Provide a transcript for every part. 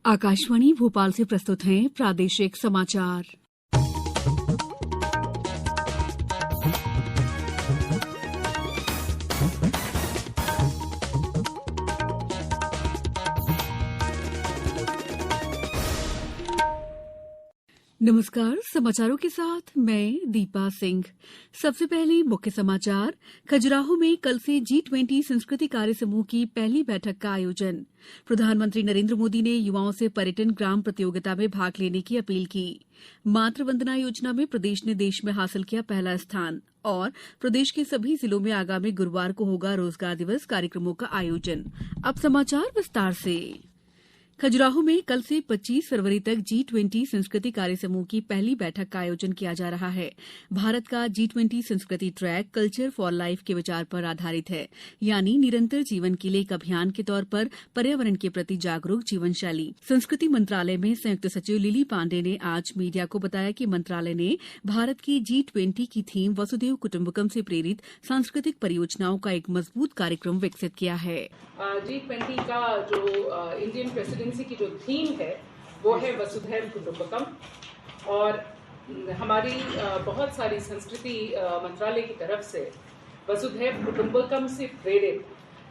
आकाशवाणी भोपाल से प्रस्तुत हैं प्रादेशिक समाचार। नमस्कार, समाचारों के साथ मैं दीपा सिंह। सबसे पहले मुख्य समाचार। खजुराहो में कल से G20 संस्कृति कार्य समूह की पहली बैठक का आयोजन। प्रधानमंत्री नरेंद्र मोदी ने युवाओं से पर्यटन ग्राम प्रतियोगिता में भाग लेने की अपील की। मातृ वंदना योजना में प्रदेश ने देश में हासिल किया पहला स्थान। और प्रदेश के सभी जिलों में आगामी गुरुवार को होगा रोजगार दिवस कार्यक्रमों का आयोजन। अब समाचार विस्तार से। खजुराहो में कल से 25 फरवरी तक G20 संस्कृति कार्य समूह की पहली बैठक का आयोजन किया जा रहा है। भारत का G20 संस्कृति ट्रैक कल्चर फॉर लाइफ के विचार पर आधारित है, यानी निरंतर जीवन के लिए एक अभियान के तौर पर पर्यावरण के प्रति जागरूक जीवन शैली। संस्कृति मंत्रालय में संयुक्त सचिव लिली पांडे ने आज मीडिया को बताया कि मंत्रालय ने भारत की G20 की थीम वसुधैव कुटुंबकम से प्रेरित सांस्कृतिक परियोजनाओं का एक मजबूत कार्यक्रम विकसित किया है। G20 का जो इंडियन प्रेसिडेंसी की जो थीम है वो है वसुधैव कुटुंबकम, और हमारी बहुत सारी संस्कृति मंत्रालय की तरफ से वसुधैव कुटुंबकम से प्रेरित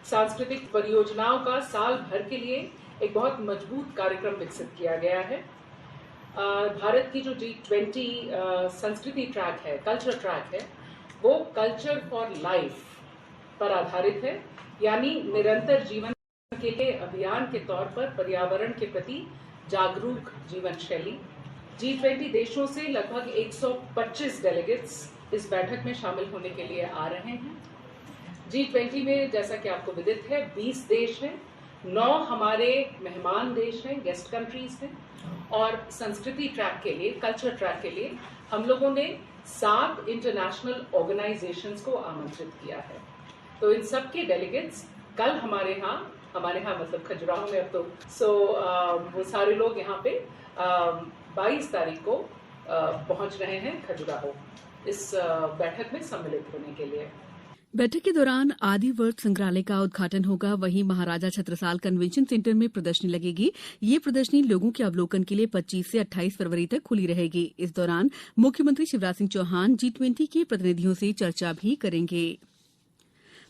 सांस्कृतिक परियोजनाओं का साल भर के लिए एक बहुत मजबूत कार्यक्रम विकसित किया गया है। भारत की जो G20 संस्कृति ट्रैक है, कल्चर ट्रैक है, वो कल्चर फॉर लाइफ पर आधारित है, यानी निरंतर जीवन के लिए अभियान के तौर पर पर्यावरण के प्रति जागरूक जीवन शैली। G20 देशों से लगभग 125 डेलीगेट्स इस बैठक में शामिल होने के लिए आ रहे हैं। G20 में जैसा कि आपको विदित है 20 देश हैं, 9 हमारे मेहमान देश हैं, गेस्ट कंट्रीज हैं, और संस्कृति ट्रैक के लिए, कल्चर ट्रैक के लिए हम लोगों ने 7 इंटरनेशनल ऑर्गेनाइजेशंस को आमंत्रित किया है। तो इन सब के डेलीगेट्स कल हमारे यहाँ मतलब खजुराहो में अब तो वो सारे लोग यहाँ पे 22 तारीख को पहुँच रहे हैं खजुराहो इस बैठक में सम्मिलित होने के लिए। बैठक के दौरान आदि वर्त संग्रहालय का उद्घाटन होगा। वहीं महाराजा छत्रसाल कन्वेंशन सेंटर में प्रदर्शनी लगेगी। ये प्रदर्शनी लोगों के अवलोकन के लिए 25 से 28 फरवरी तक खुली रहेगी। इस दौरान मुख्यमंत्री शिवराज सिंह चौहान G20 के प्रतिनिधियों से चर्चा भी करेंगे।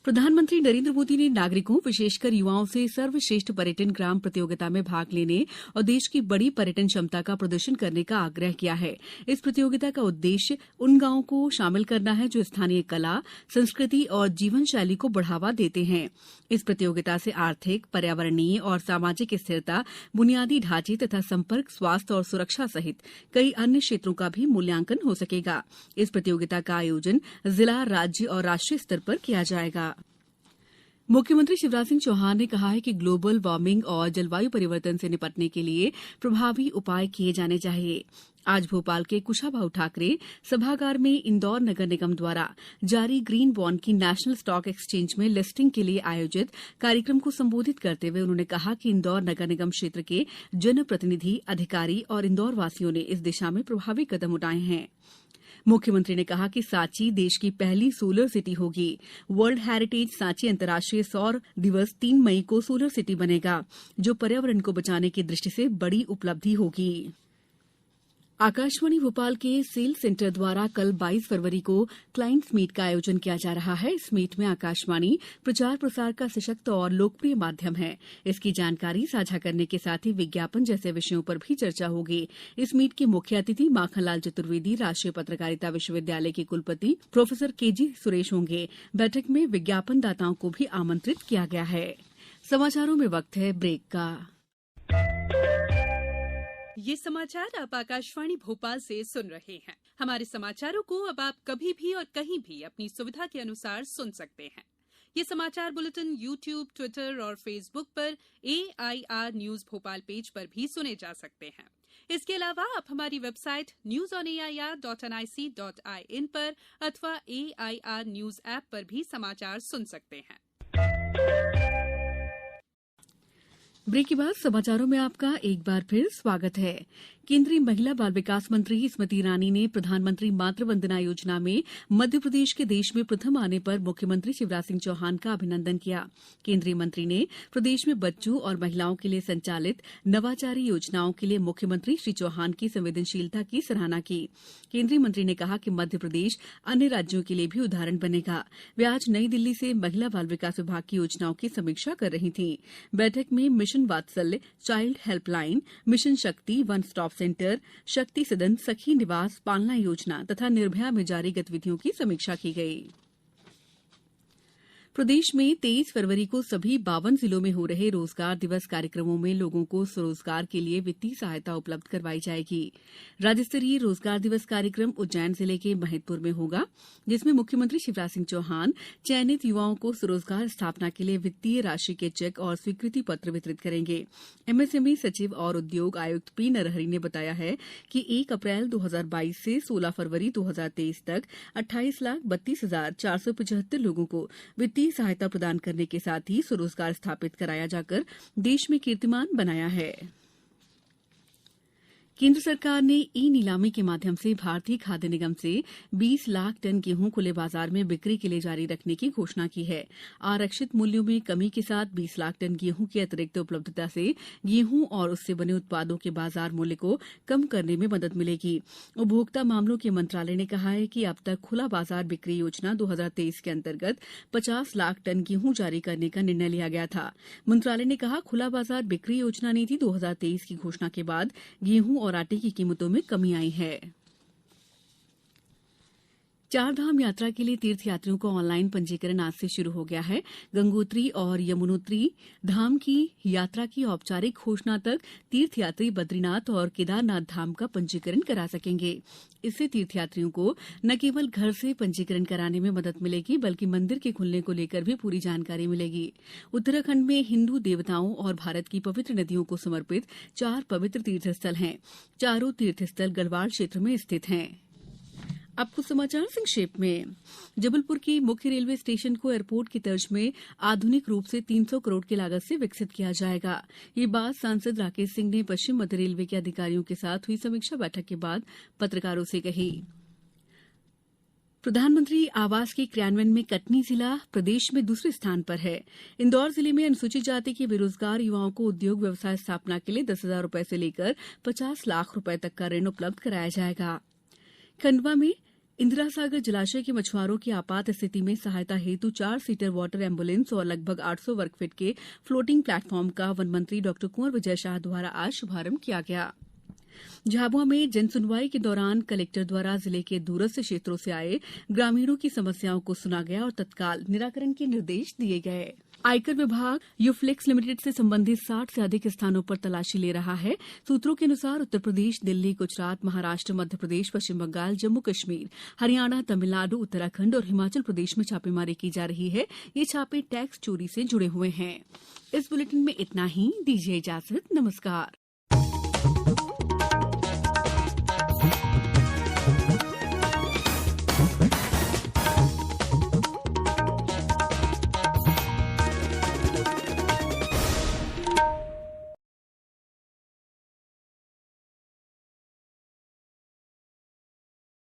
प्रधानमंत्री नरेंद्र मोदी ने नागरिकों, विशेषकर युवाओं से सर्वश्रेष्ठ पर्यटन ग्राम प्रतियोगिता में भाग लेने और देश की बड़ी पर्यटन क्षमता का प्रदर्शन करने का आग्रह किया है। इस प्रतियोगिता का उद्देश्य उन गांवों को शामिल करना है जो स्थानीय कला, संस्कृति और जीवन शैली को बढ़ावा देते हैं। इस प्रतियोगिता से आर्थिक, पर्यावरणीय और सामाजिक स्थिरता, बुनियादी ढांचे तथा संपर्क, स्वास्थ्य और सुरक्षा सहित कई अन्य क्षेत्रों का भी मूल्यांकन हो सकेगा। इस प्रतियोगिता का आयोजन जिला, राज्य और राष्ट्रीय स्तर पर किया जाएगा। मुख्यमंत्री शिवराज सिंह चौहान ने कहा है कि ग्लोबल वार्मिंग और जलवायु परिवर्तन से निपटने के लिए प्रभावी उपाय किए जाने चाहिए। आज भोपाल के कुशाभाऊ ठाकरे सभागार में इंदौर नगर निगम द्वारा जारी ग्रीन बॉन्ड की नेशनल स्टॉक एक्सचेंज में लिस्टिंग के लिए आयोजित कार्यक्रम को संबोधित करते हुए उन्होंने कहा कि इंदौर नगर निगम क्षेत्र के जनप्रतिनिधि, अधिकारी और इंदौर वासियों ने इस दिशा में प्रभावी कदम उठाए हैं। मुख्यमंत्री ने कहा कि सांची देश की पहली सोलर सिटी होगी। वर्ल्ड हेरिटेज सांची अंतर्राष्ट्रीय सौर दिवस 3 मई को सोलर सिटी बनेगा, जो पर्यावरण को बचाने की दृष्टि से बड़ी उपलब्धि होगी। आकाशवाणी भोपाल के सेल सेंटर द्वारा कल 22 फरवरी को क्लाइंट्स मीट का आयोजन किया जा रहा है। इस मीट में आकाशवाणी प्रचार प्रसार का सशक्त और लोकप्रिय माध्यम है। इसकी जानकारी साझा करने के साथ ही विज्ञापन जैसे विषयों पर भी चर्चा होगी। इस मीट के मुख्य अतिथि माखनलाल चतुर्वेदी, राष्ट्रीय पत्रकारिता विश्वविद्यालय के कुलपति प्रोफेसर KG सुरेश होंगे। बैठक में विज्ञापन दाताओं को भी आमंत्रित किया गया है। समाचारों में वक्त है ब्रेक का। ये समाचार आप आकाशवाणी भोपाल से सुन रहे हैं। हमारे समाचारों को अब आप कभी भी और कहीं भी अपनी सुविधा के अनुसार सुन सकते हैं। ये समाचार बुलेटिन YouTube, ट्विटर और फेसबुक पर AIR न्यूज भोपाल पेज पर भी सुने जा सकते हैं। इसके अलावा आप हमारी वेबसाइट newsonair.nic.in पर अथवा AIR न्यूज ऐप पर भी समाचार सुन सकते हैं। ब्रेक के बाद समाचारों में आपका एक बार फिर स्वागत है। केंद्रीय महिला बाल विकास मंत्री स्मृति ईरानी ने प्रधानमंत्री मातृ वंदना योजना में मध्य प्रदेश के देश में प्रथम आने पर मुख्यमंत्री शिवराज सिंह चौहान का अभिनंदन किया। केंद्रीय मंत्री ने प्रदेश में बच्चों और महिलाओं के लिए संचालित नवाचारी योजनाओं के लिए मुख्यमंत्री श्री चौहान की संवेदनशीलता की सराहना की। केंद्रीय मंत्री ने कहा कि मध्य प्रदेश अन्य राज्यों के लिए भी उदाहरण बनेगा। वे आज नई दिल्ली से महिला बाल विकास विभाग की योजनाओं की समीक्षा कर रही थीं। बैठक में मिशन वात्सल्य, चाइल्ड हेल्पलाइन, मिशन शक्ति, वन स्टॉप सेंटर, शक्ति सदन, सखी निवास, पालना योजना तथा निर्भया में जारी गतिविधियों की समीक्षा की गई। प्रदेश में 23 फरवरी को सभी 52 जिलों में हो रहे रोजगार दिवस कार्यक्रमों में लोगों को स्वरोजगार के लिए वित्तीय सहायता उपलब्ध करवाई जाएगी। राज्य स्तरीय रोजगार दिवस कार्यक्रम उज्जैन जिले के महिदपुर में होगा, जिसमें मुख्यमंत्री शिवराज सिंह चौहान चयनित युवाओं को स्वरोजगार स्थापना के लिए वित्तीय राशि के चेक और स्वीकृति पत्र वितरित करेंगे। एमएसएमई सचिव और उद्योग आयुक्त पी नरहरि ने बताया है कि 1 अप्रैल 2022 से 16 फरवरी 2023 तक 28,32,475 लोगों को वित्तीय सहायता प्रदान करने के साथ ही स्वरोजगार स्थापित कराया जाकर देश में कीर्तिमान बनाया है। केंद्र सरकार ने ई नीलामी के माध्यम से भारतीय खाद्य निगम से 20 लाख टन गेहूं खुले बाजार में बिक्री के लिए जारी रखने की घोषणा की है। आरक्षित मूल्यों में कमी के साथ 20 लाख टन गेहूं की अतिरिक्त उपलब्धता से गेहूं और उससे बने उत्पादों के बाजार मूल्य को कम करने में मदद मिलेगी। उपभोक्ता मामलों के मंत्रालय ने कहा है कि अब तक खुला बाजार बिक्री योजना 2023 के अंतर्गत 50 लाख टन गेहूं जारी करने का निर्णय लिया गया था। मंत्रालय ने कहा, खुला बाजार बिक्री योजना नीति 2023 की घोषणा के बाद गेहूं और आटे की कीमतों में कमी आई है। चारधाम यात्रा के लिए तीर्थयात्रियों का ऑनलाइन पंजीकरण आज से शुरू हो गया है। गंगोत्री और यमुनोत्री धाम की यात्रा की औपचारिक घोषणा तक तीर्थयात्री बद्रीनाथ और केदारनाथ धाम का पंजीकरण करा सकेंगे। इससे तीर्थयात्रियों को न केवल घर से पंजीकरण कराने में मदद मिलेगी, बल्कि मंदिर के खुलने को लेकर भी पूरी जानकारी मिलेगी। उत्तराखंड में हिंदू देवताओं और भारत की पवित्र नदियों को समर्पित 4 पवित्र तीर्थस्थल हैं। चारों तीर्थस्थल गढ़वाल क्षेत्र में स्थित हैं। अब कुछ समाचार संक्षेप में। जबलपुर की मुख्य रेलवे स्टेशन को एयरपोर्ट की तर्ज में आधुनिक रूप से 300 करोड़ की लागत से विकसित किया जाएगा। ये बात सांसद राकेश सिंह ने पश्चिम मध्य रेलवे के अधिकारियों के साथ हुई समीक्षा बैठक के बाद पत्रकारों से कही। प्रधानमंत्री आवास के क्रियान्वयन में कटनी जिला प्रदेश में दूसरे स्थान पर है। इंदौर जिले में अनुसूचित जाति के बेरोजगार युवाओं को उद्योग व्यवसाय स्थापना के लिए 10,000 रुपए से लेकर 50 लाख रुपए तक का ऋण उपलब्ध कराया जाएगा। खंडवा में इंदिरा सागर जलाशय के मछुआरों की आपात स्थिति में सहायता हेतु 4 सीटर वाटर एम्बुलेंस और लगभग 800 वर्ग फीट के फ्लोटिंग प्लेटफॉर्म का वन मंत्री डॉ कुंवर विजय शाह द्वारा आज शुभारंभ किया गया। झाबुआ में जनसुनवाई के दौरान कलेक्टर द्वारा जिले के दूरस्थ क्षेत्रों से आए ग्रामीणों की समस्याओं को सुना गया और तत्काल निराकरण के निर्देश दिए गए। आयकर विभाग यूफ्लेक्स लिमिटेड से संबंधित 60 से अधिक स्थानों पर तलाशी ले रहा है। सूत्रों के अनुसार उत्तर प्रदेश, दिल्ली, गुजरात, महाराष्ट्र, मध्य प्रदेश, पश्चिम बंगाल, जम्मू कश्मीर, हरियाणा, तमिलनाडु, उत्तराखंड और हिमाचल प्रदेश में छापेमारी की जा रही है। ये छापे टैक्स चोरी से जुड़े हुए हैं। इस बुलेटिन में इतना ही। दीजिए इजाजत। नमस्कार।